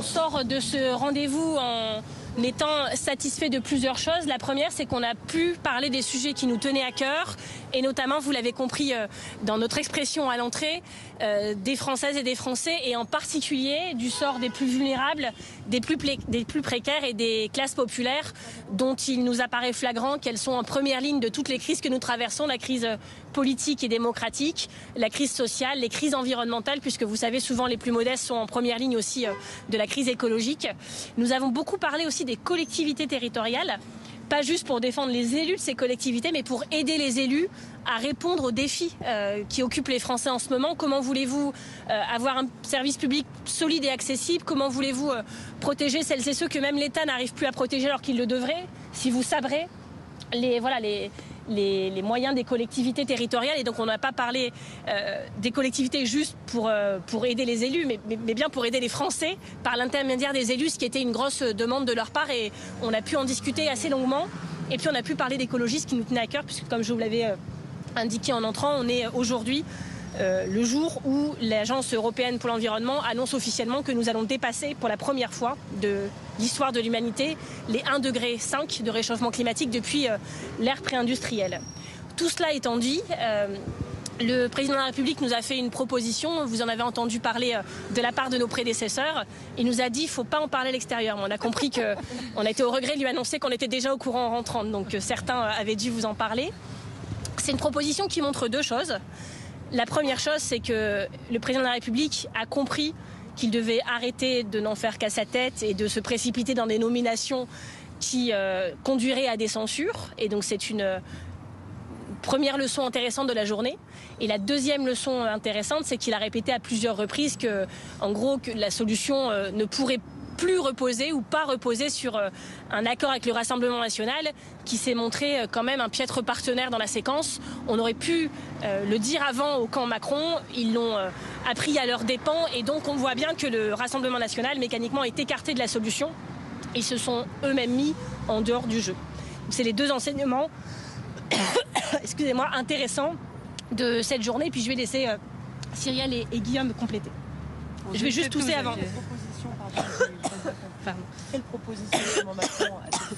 sort de ce rendez-vous en étant satisfait de plusieurs choses. La première, c'est qu'on a pu parler des sujets qui nous tenaient à cœur, et notamment, vous l'avez compris dans notre expression à l'entrée, des Françaises et des Français, et en particulier du sort des plus vulnérables, des plus précaires et des classes populaires, dont il nous apparaît flagrant qu'elles sont en première ligne de toutes les crises que nous traversons, la crise politique et démocratique, la crise sociale, les crises environnementales, puisque vous savez, souvent les plus modestes sont en première ligne aussi de la crise écologique. Nous avons beaucoup parlé aussi des collectivités territoriales, pas juste pour défendre les élus de ces collectivités, mais pour aider les élus à répondre aux défis qui occupent les Français en ce moment. Comment voulez-vous avoir un service public solide et accessible? Comment voulez-vous protéger celles et ceux que même l'État n'arrive plus à protéger alors qu'il le devrait? Si vous sabrez les moyens des collectivités territoriales, et donc on n'a pas parlé des collectivités juste pour aider les élus, mais bien pour aider les Français par l'intermédiaire des élus, ce qui était une grosse demande de leur part, et on a pu en discuter assez longuement. Et puis on a pu parler d'écologie, ce qui nous tenait à cœur, puisque comme je vous l'avais indiqué en entrant, on est aujourd'hui le jour où l'Agence européenne pour l'environnement annonce officiellement que nous allons dépasser pour la première fois de l'histoire de l'humanité les 1,5 degré de réchauffement climatique depuis l'ère pré-industrielle. Tout cela étant dit, le président de la République nous a fait une proposition, vous en avez entendu parler de la part de nos prédécesseurs. Il nous a dit qu'il ne faut pas en parler à l'extérieur. On a compris qu'on a été au regret de lui annoncer qu'on était déjà au courant en rentrant, donc certains avaient dû vous en parler. C'est une proposition qui montre deux choses. La première chose, c'est que le président de la République a compris qu'il devait arrêter de n'en faire qu'à sa tête et de se précipiter dans des nominations qui conduiraient à des censures. Et donc c'est une première leçon intéressante de la journée. Et la deuxième leçon intéressante, c'est qu'il a répété à plusieurs reprises que, en gros, que la solution ne pourrait plus reposer ou pas reposer sur un accord avec le Rassemblement national qui s'est montré quand même un piètre partenaire dans la séquence. On aurait pu le dire avant au camp Macron, ils l'ont appris à leurs dépens, et donc on voit bien que le Rassemblement national mécaniquement est écarté de la solution. Ils se sont eux-mêmes mis en dehors du jeu. C'est les deux enseignements excusez-moi, intéressants de cette journée. Puis je vais laisser Cyrielle et Guillaume compléter. Je vais juste tousser avant. Quelle proposition Macron a fait?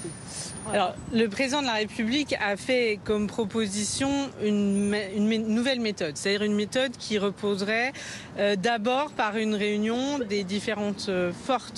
Alors, le président de la République a fait comme proposition une nouvelle méthode, c'est-à-dire une méthode qui reposerait d'abord par une réunion des différentes forces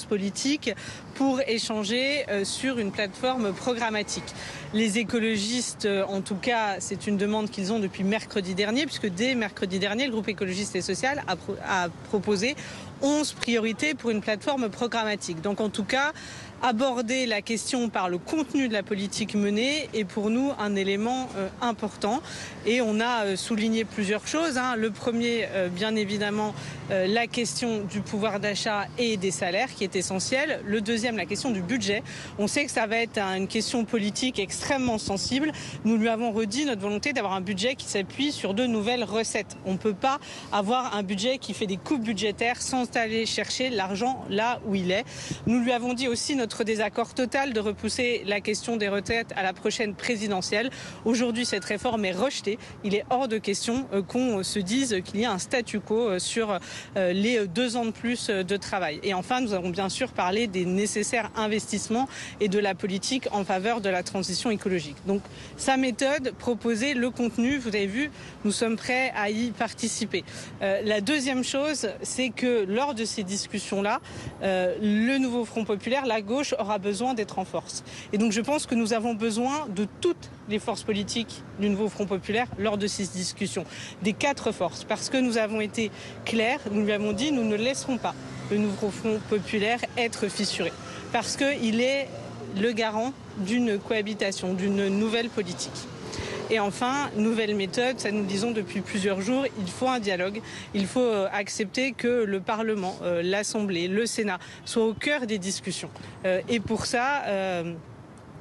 politiques pour échanger sur une plateforme programmatique. Les écologistes, en tout cas, c'est une demande qu'ils ont depuis mercredi dernier, puisque dès mercredi dernier, le groupe écologiste et social a proposé 11 priorités pour une plateforme programmatique. Donc en tout cas, aborder la question par le contenu de la politique menée est pour nous un élément important. Et on a souligné plusieurs choses. Le premier, bien évidemment, la question du pouvoir d'achat et des salaires qui est essentielle. Le deuxième, la question du budget. On sait que ça va être une question politique extrêmement sensible. Nous lui avons redit notre volonté d'avoir un budget qui s'appuie sur de nouvelles recettes. On ne peut pas avoir un budget qui fait des coupes budgétaires sans aller chercher l'argent là où il est. Nous lui avons dit aussi notre désaccord total de repousser la question des retraites à la prochaine présidentielle. Aujourd'hui, cette réforme est rejetée. Il est hors de question qu'on se dise qu'il y a un statu quo sur les 2 ans de plus de travail. Et enfin, nous avons bien sûr parlé des nécessaires investissements et de la politique en faveur de la transition écologique. Donc, sa méthode, proposer le contenu, vous avez vu, nous sommes prêts à y participer. La deuxième chose, c'est que lors de ces discussions-là, le nouveau Front populaire, la gauche, aura besoin d'être en force. Et donc je pense que nous avons besoin de toutes les forces politiques du nouveau Front populaire lors de ces discussions, des 4 forces, parce que nous avons été clairs, nous lui avons dit nous ne laisserons pas le nouveau Front populaire être fissuré, parce qu'il est le garant d'une cohabitation, d'une nouvelle politique. Et enfin, nouvelle méthode, ça nous disons depuis plusieurs jours, il faut un dialogue, il faut accepter que le Parlement, l'Assemblée, le Sénat soient au cœur des discussions. Et pour ça,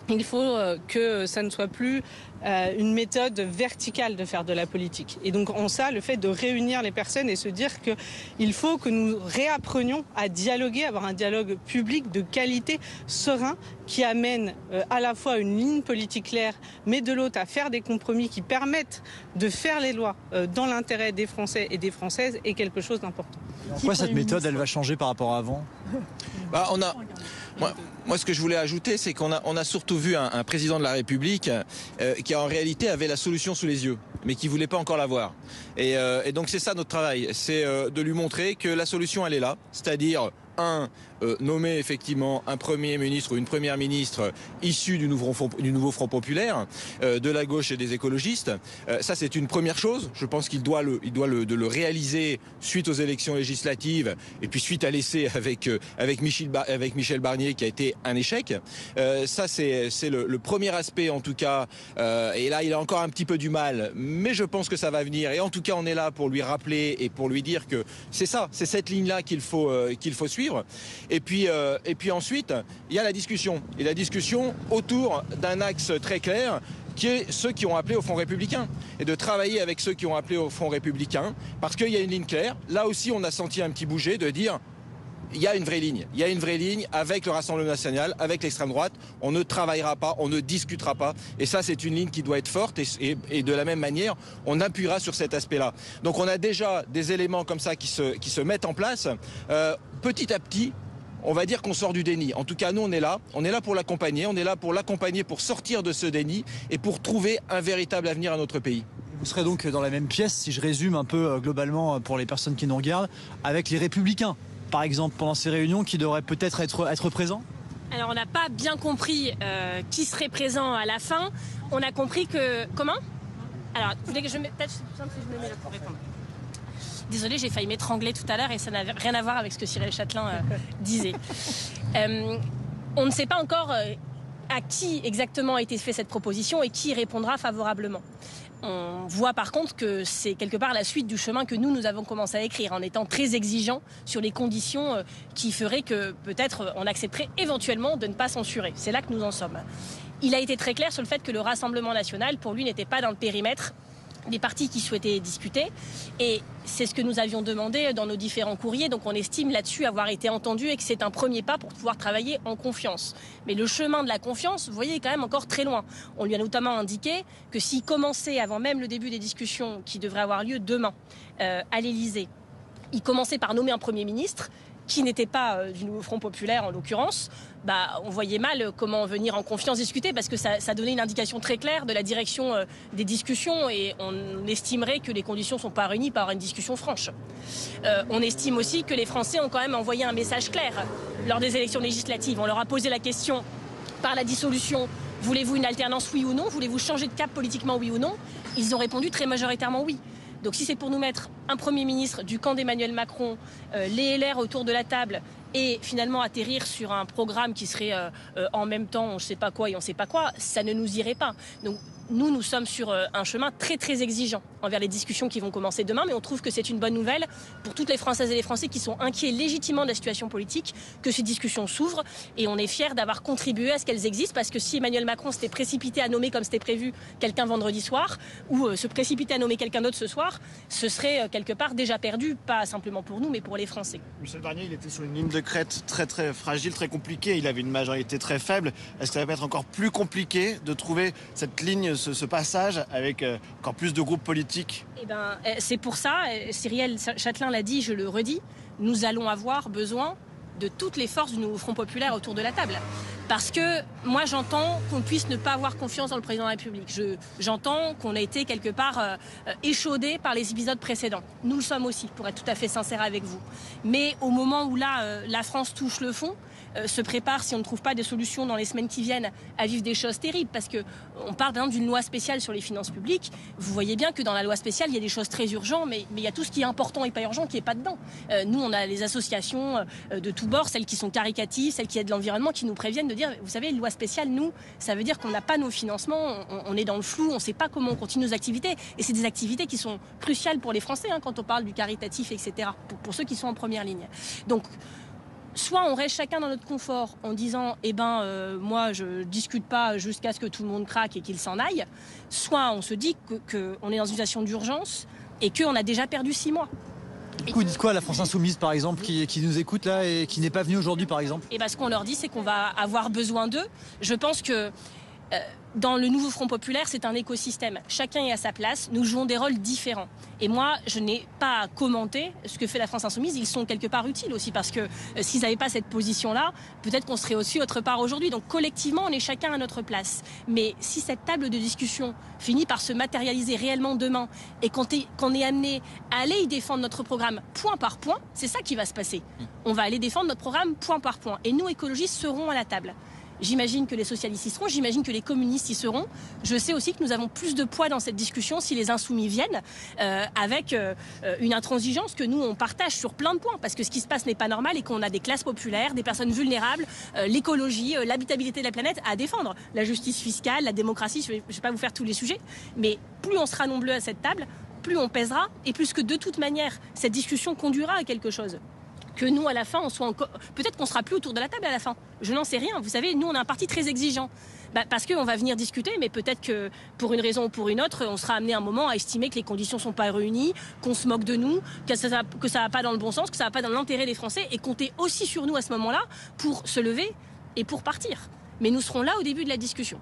il faut que ça ne soit plus une méthode verticale de faire de la politique. Et donc en ça, le fait de réunir les personnes et se dire qu'il faut que nous réapprenions à dialoguer, avoir un dialogue public de qualité, serein, qui amène à la fois une ligne politique claire, mais de l'autre à faire des compromis qui permettent de faire les lois dans l'intérêt des Français et des Françaises est quelque chose d'important. Pourquoi cette méthode, elle va changer par rapport à avant ? Moi, ce que je voulais ajouter, c'est qu'on a surtout vu un président de la République qui en réalité avait la solution sous les yeux, mais qui voulait pas encore la voir. Et donc c'est ça notre travail, c'est de lui montrer que la solution, elle est là, c'est-à-dire nommer effectivement un Premier ministre ou une Première ministre issue du nouveau Front populaire, de la gauche et des écologistes. Ça, c'est une première chose. Je pense qu'il doit le réaliser suite aux élections législatives et puis suite à l'essai avec Michel Barnier qui a été un échec. Ça, c'est le premier aspect en tout cas. Et là, il a encore un petit peu du mal, mais je pense que ça va venir. Et en tout cas, on est là pour lui rappeler et pour lui dire que c'est cette ligne-là qu'il faut suivre. Et puis ensuite, il y a la discussion. Et la discussion autour d'un axe très clair qui est ceux qui ont appelé au Front républicain. Et de travailler avec ceux qui ont appelé au Front républicain, parce qu'il y a une ligne claire. Là aussi, on a senti un petit bouger de dire... Il y a une vraie ligne. Il y a une vraie ligne avec le Rassemblement national, avec l'extrême droite. On ne travaillera pas, on ne discutera pas. Et ça, c'est une ligne qui doit être forte. Et de la même manière, on appuiera sur cet aspect-là. Donc on a déjà des éléments comme ça qui se mettent en place. Petit à petit, on va dire qu'on sort du déni. En tout cas, nous, on est là pour l'accompagner. On est là pour l'accompagner pour sortir de ce déni et pour trouver un véritable avenir à notre pays. Vous serez donc dans la même pièce, si je résume un peu globalement pour les personnes qui nous regardent, avec les Républicains. Par exemple, pendant ces réunions, qui devraient peut-être être présents ? Alors, on n'a pas bien compris qui serait présent à la fin. On a compris que... Comment ? Alors, vous voulez que je mette... Peut-être c'est plus simple si je me mets là pour répondre. Désolée, j'ai failli m'étrangler tout à l'heure et ça n'avait rien à voir avec ce que Cyril Châtelain disait. On ne sait pas encore à qui exactement a été faite cette proposition et qui répondra favorablement. On voit par contre que c'est quelque part la suite du chemin que nous avons commencé à écrire en étant très exigeants sur les conditions qui feraient que peut-être on accepterait éventuellement de ne pas censurer. C'est là que nous en sommes. Il a été très clair sur le fait que le Rassemblement national, pour lui, n'était pas dans le périmètre des partis qui souhaitaient discuter. Et c'est ce que nous avions demandé dans nos différents courriers. Donc on estime là-dessus avoir été entendu et que c'est un premier pas pour pouvoir travailler en confiance. Mais le chemin de la confiance, vous voyez, est quand même encore très loin. On lui a notamment indiqué que s'il commençait avant même le début des discussions qui devraient avoir lieu demain à l'Élysée, il commençait par nommer un Premier ministre qui n'était pas du nouveau Front populaire en l'occurrence, on voyait mal comment venir en confiance discuter parce que ça donnait une indication très claire de la direction des discussions et on estimerait que les conditions ne sont pas réunies par une discussion franche. On estime aussi que les Français ont quand même envoyé un message clair lors des élections législatives. On leur a posé la question par la dissolution, voulez-vous une alternance oui ou non ? Voulez-vous changer de cap politiquement oui ou non ? Ils ont répondu très majoritairement oui. Donc si c'est pour nous mettre un Premier ministre du camp d'Emmanuel Macron, les LR autour de la table et finalement atterrir sur un programme qui serait en même temps on ne sait pas quoi et on ne sait pas quoi, ça ne nous irait pas. Donc nous sommes sur un chemin très très exigeant envers les discussions qui vont commencer demain, mais on trouve que c'est une bonne nouvelle pour toutes les Françaises et les Français qui sont inquiets légitimement de la situation politique, que ces discussions s'ouvrent et on est fiers d'avoir contribué à ce qu'elles existent parce que si Emmanuel Macron s'était précipité à nommer comme c'était prévu quelqu'un vendredi soir ou se précipiter à nommer quelqu'un d'autre ce soir, ce serait quelque part déjà perdu, pas simplement pour nous mais pour les Français. Michel Barnier, il était sur une ligne de crête très très fragile, très compliquée, il avait une majorité très faible. Est-ce que ça va être encore plus compliqué de trouver cette ligne, ce passage avec encore plus de groupes politiques ? C'est pour ça, Cyril Châtelain l'a dit, je le redis, nous allons avoir besoin de toutes les forces du nouveau Front populaire autour de la table. Parce que moi j'entends qu'on puisse ne pas avoir confiance dans le président de la République. J'entends qu'on a été quelque part échaudé par les épisodes précédents. Nous le sommes aussi, pour être tout à fait sincère avec vous. Mais au moment où là, la France touche le fond, se prépare, si on ne trouve pas des solutions dans les semaines qui viennent, à vivre des choses terribles. Parce qu'on parle par exemple d'une loi spéciale sur les finances publiques. Vous voyez bien que dans la loi spéciale, il y a des choses très urgentes, mais il y a tout ce qui est important et pas urgent qui n'est pas dedans. Nous, on a les associations de tous bords, celles qui sont caricatives, celles qui aident l'environnement, qui nous préviennent de dire, vous savez, une loi spéciale, nous, ça veut dire qu'on n'a pas nos financements, on est dans le flou, on ne sait pas comment on continue nos activités. Et c'est des activités qui sont cruciales pour les Français, quand on parle du caritatif, etc., pour ceux qui sont en première ligne. Donc, soit on reste chacun dans notre confort en disant moi je discute pas jusqu'à ce que tout le monde craque et qu'il s'en aille, soit on se dit qu'on est dans une situation d'urgence et qu'on a déjà perdu 6 mois. Du coup, dites quoi à la France Insoumise, par exemple, qui nous écoute là et qui n'est pas venue aujourd'hui, par exemple? Et ce qu'on leur dit, c'est qu'on va avoir besoin d'eux. Je pense que dans le nouveau Front populaire, c'est un écosystème. Chacun est à sa place. Nous jouons des rôles différents. Et moi, je n'ai pas à commenter ce que fait la France Insoumise. Ils sont quelque part utiles aussi parce que s'ils n'avaient pas cette position-là, peut-être qu'on serait aussi autre part aujourd'hui. Donc collectivement, on est chacun à notre place. Mais si cette table de discussion finit par se matérialiser réellement demain et qu'on est amené à aller y défendre notre programme point par point, c'est ça qui va se passer. On va aller défendre notre programme point par point. Et nous, écologistes, serons à la table. J'imagine que les socialistes y seront, j'imagine que les communistes y seront. Je sais aussi que nous avons plus de poids dans cette discussion si les insoumis viennent, avec une intransigeance que nous, on partage sur plein de points. Parce que ce qui se passe n'est pas normal et qu'on a des classes populaires, des personnes vulnérables, l'écologie, l'habitabilité de la planète à défendre. La justice fiscale, la démocratie, je ne vais pas vous faire tous les sujets. Mais plus on sera nombreux à cette table, plus on pèsera. Et plus que de toute manière, cette discussion conduira à quelque chose. Que nous, à la fin, on soit encore... Peut-être qu'on sera plus autour de la table à la fin. Je n'en sais rien. Vous savez, nous, on a un parti très exigeant. Parce qu'on va venir discuter, mais peut-être que, pour une raison ou pour une autre, on sera amené à un moment à estimer que les conditions ne sont pas réunies, qu'on se moque de nous, que ça va pas dans le bon sens, que ça va pas dans l'intérêt des Français, et compter aussi sur nous à ce moment-là pour se lever et pour partir. Mais nous serons là au début de la discussion.